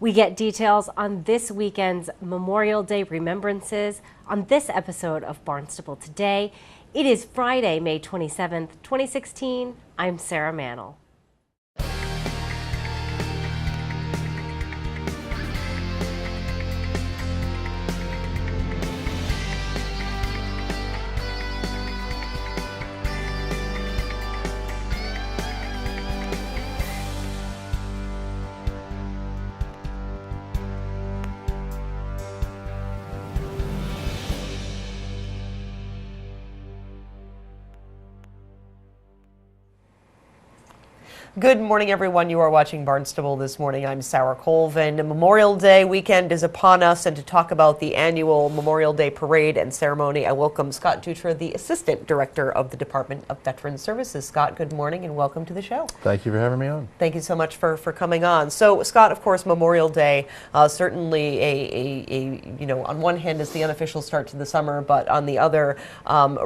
We get details on this weekend's Memorial Day remembrances on this episode of Barnstable Today. It is Friday, May 27th, 2016. I'm Sarah Mannel. Good morning, everyone. You are watching Barnstable this morning. I'm Sarah Colvin. Memorial Day weekend is upon us, and to talk about the annual Memorial Day Parade and Ceremony, I welcome Scott Dutra, the Assistant Director of the Department of Veterans Services. Scott, good morning and welcome to the show. Thank you for having me on. Thank you so much for coming on. So, Scott, of course, Memorial Day, certainly on one hand is the unofficial start to the summer, but on the other,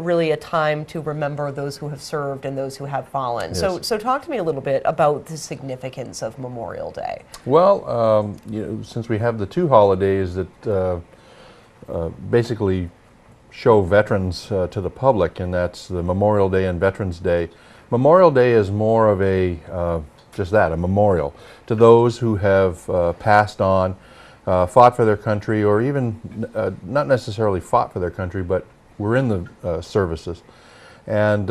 really a time to remember those who have served and those who have fallen. Yes. So talk to me a little bit about the significance of Memorial Day. Well, since we have the two holidays that basically show veterans to the public, and that's the Memorial Day and Veterans Day. Memorial Day is more of a, just that, a memorial to those who have passed on, fought for their country, or even not necessarily fought for their country, but were in the services. And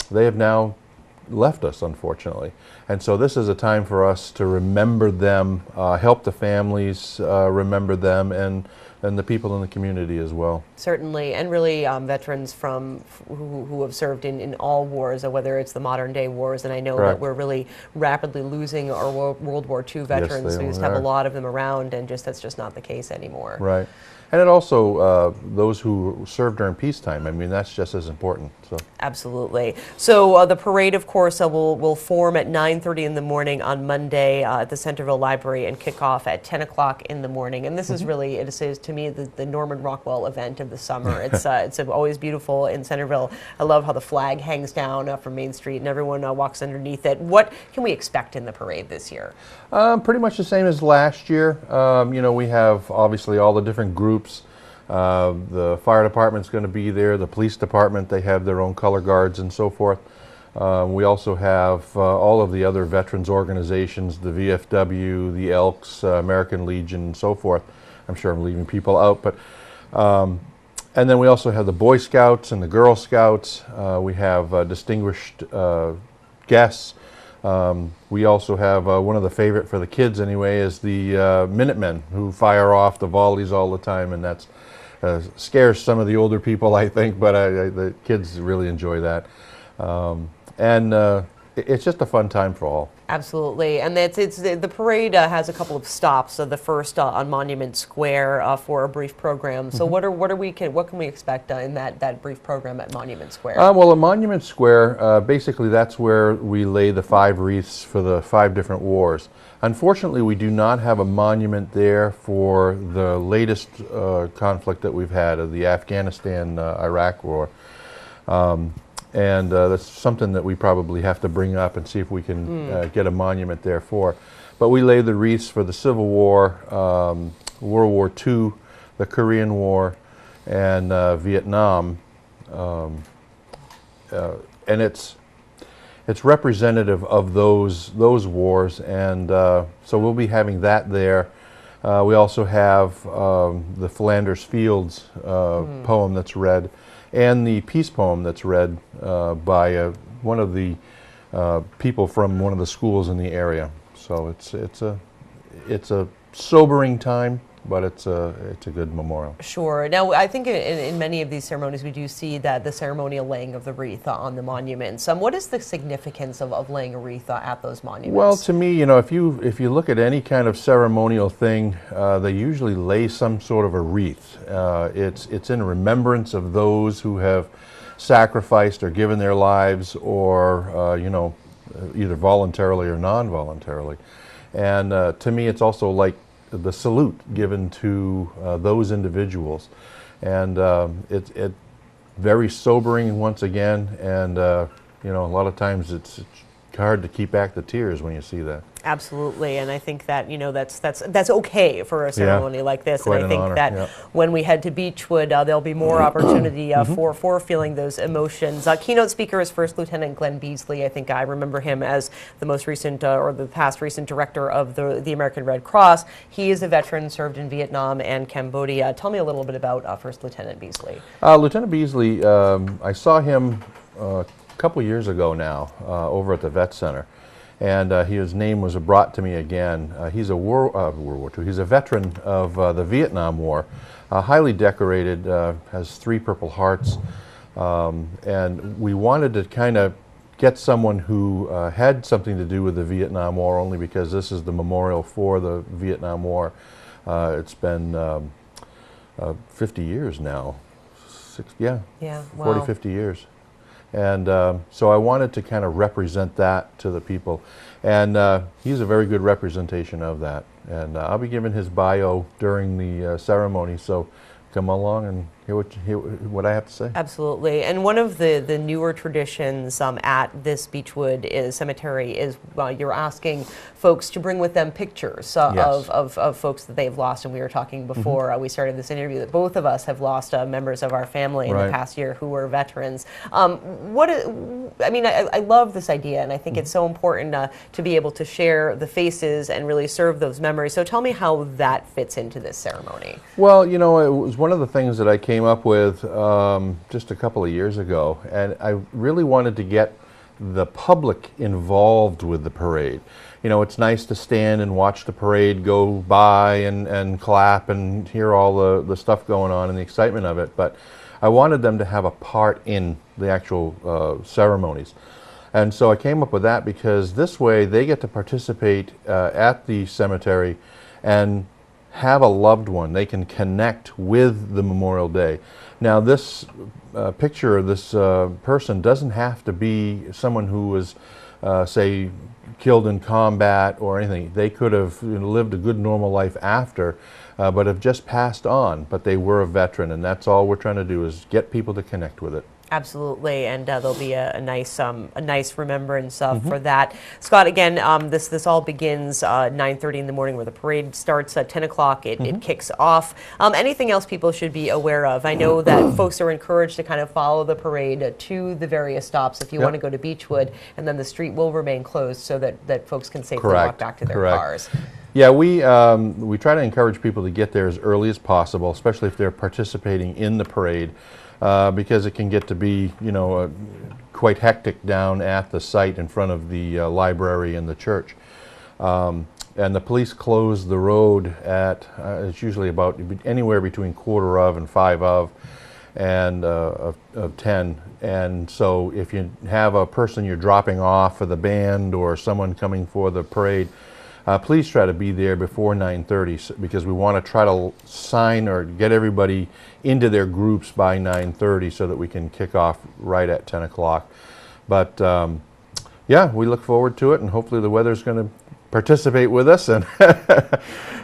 they have now left us, unfortunately. And so this is a time for us to remember them, help the families remember them, and the people in the community as well. Certainly, and really veterans from who have served in all wars, whether it's the modern day wars, and I know Correct. that we're really rapidly losing our World War II veterans. Yes, We used to have a lot of them around, and that's just not the case anymore. Right. And it also, those who served during peacetime, I mean, that's just as important. So. Absolutely. So the parade, of course, will form at 9:30 in the morning on Monday at the Centerville Library and kick off at 10 o'clock in the morning. And this is really, it is to me, the Norman Rockwell event of the summer. It's always beautiful in Centerville. I love how the flag hangs down from Main Street and everyone walks underneath it. What can we expect in the parade this year? Pretty much the same as last year. We have obviously all the different groups. The fire department's going to be there, the police department, they have their own color guards and so forth. We also have all of the other veterans organizations, the VFW, the Elks, American Legion, and so forth. I'm sure I'm leaving people out, but and then we also have the Boy Scouts and the Girl Scouts. We have distinguished guests. We also have one of the favorite for the kids anyway is the Minutemen, who fire off the volleys all the time, and that's scares some of the older people, I think, but the kids really enjoy that. It's just a fun time for all. Absolutely, and the parade has a couple of stops. So the first on Monument Square for a brief program. So what can we expect in that brief program at Monument Square? Well, at Monument Square, basically that's where we lay the 5 wreaths for the 5 different wars. Unfortunately, we do not have a monument there for the latest conflict that we've had of the Afghanistan-Iraq war. And that's something that we probably have to bring up and see if we can get a monument there for. But we lay the wreaths for the Civil War, World War II, the Korean War, and Vietnam. And it's representative of those wars, and so we'll be having that there. We also have the Flanders Fields poem that's read, and the peace poem that's read by one of the people from one of the schools in the area. So it's a sobering time, but it's a good memorial. Sure. Now, I think in many of these ceremonies we do see that the ceremonial laying of the wreath on the monuments. What is the significance of laying a wreath at those monuments? Well, to me, if you look at any kind of ceremonial thing, they usually lay some sort of a wreath. It's in remembrance of those who have sacrificed or given their lives, or either voluntarily or non-voluntarily. And to me, it's also like the salute given to those individuals, and it's very sobering once again. And a lot of times it's hard to keep back the tears when you see that. Absolutely, and I think that that's okay for a ceremony like this. Quite and I an think honor, that yeah. when we head to Beechwood, there'll be more opportunity for feeling those emotions. Keynote speaker is First Lieutenant Glenn Beasley. I think I remember him as the most recent or the past recent director of the American Red Cross. He is a veteran, served in Vietnam and Cambodia. Tell me a little bit about First Lieutenant Beasley. Lieutenant Beasley, I saw him a couple years ago now over at the Vet Center. And his name was brought to me again. He's a World War II. He's a veteran of the Vietnam War, highly decorated, has 3 Purple Hearts, and we wanted to kind of get someone who had something to do with the Vietnam War, only because this is the memorial for the Vietnam War. It's been 50 years now. 40, 50 years. And so I wanted to kind of represent that to the people. And he's a very good representation of that. And I'll be giving his bio during the ceremony, so come along and hear what I have to say. Absolutely. And one of the newer traditions at this Beechwood cemetery is you're asking folks to bring with them pictures Yes. of folks that they've lost. And we were talking before we started this interview that both of us have lost members of our family in the past year who were veterans. I love this idea, and I think it's so important to be able to share the faces and really serve those memories. So tell me how that fits into this ceremony. Well, you know, it was one of the things that I came up with just a couple of years ago, and I really wanted to get the public involved with the parade. You know, it's nice to stand and watch the parade go by and clap and hear all the stuff going on and the excitement of it, but I wanted them to have a part in the actual ceremonies. And so I came up with that because this way they get to participate at the cemetery and have a loved one. They can connect with the Memorial Day. Now this picture of this person doesn't have to be someone who was, say, killed in combat or anything. They could have lived a good normal life after, but have just passed on, but they were a veteran, and that's all we're trying to do is get people to connect with it. Absolutely, and there'll be a nice remembrance for that. Scott, again, this all begins 9:30 in the morning, where the parade starts at 10 o'clock. It kicks off. Anything else people should be aware of? I know that folks are encouraged to kind of follow the parade to the various stops if you want to go to Beechwood, and then the street will remain closed so that folks can safely walk back to their cars. Yeah, we try to encourage people to get there as early as possible, especially if they're participating in the parade. Because it can get to be, you know, quite hectic down at the site in front of the library and the church. And the police close the road at, it's usually about anywhere between 4:15 and 5 and of 10. And so if you have a person you're dropping off for the band or someone coming for the parade, please try to be there before 9:30 because we want to try to sign or get everybody into their groups by 9:30 so that we can kick off right at 10 o'clock. But yeah, we look forward to it, and hopefully the weather's going to participate with us. And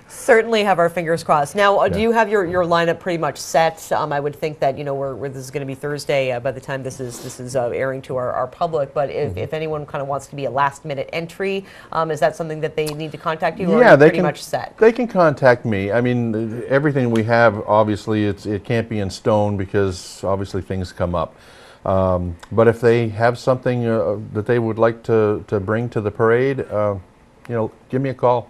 certainly have our fingers crossed. Now, do you have your lineup pretty much set? I would think that, you know, this is going to be Thursday by the time this is airing to our public. But if anyone kind of wants to be a last-minute entry, is that something that they need to contact you, or are you pretty much set? They can contact me. I mean, everything we have, obviously, it can't be in stone because obviously things come up. But if they have something that they would like to bring to the parade, you know, give me a call,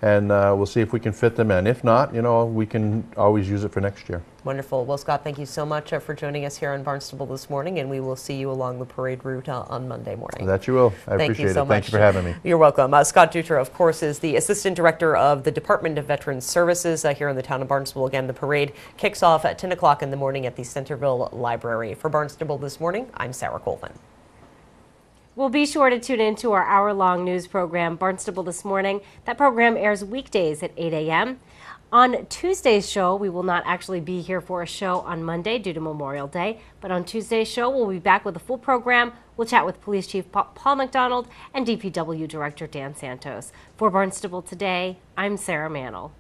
and we'll see if we can fit them in. If not, you know, we can always use it for next year. Wonderful. Well, Scott, thank you so much for joining us here on Barnstable this morning, and we will see you along the parade route on Monday morning. That you will. I appreciate it. Thank you for having me. You're welcome. Scott Dutra, of course, is the Assistant Director of the Department of Veterans Services here in the town of Barnstable. Again, the parade kicks off at 10 o'clock in the morning at the Centerville Library. For Barnstable This Morning, I'm Sarah Colvin. Well, be sure to tune in to our hour-long news program, Barnstable This Morning. That program airs weekdays at 8 a.m. On Tuesday's show, we will not actually be here for a show on Monday due to Memorial Day, but on Tuesday's show, we'll be back with a full program. We'll chat with Police Chief Paul McDonald and DPW Director Dan Santos. For Barnstable Today, I'm Sarah Mantle.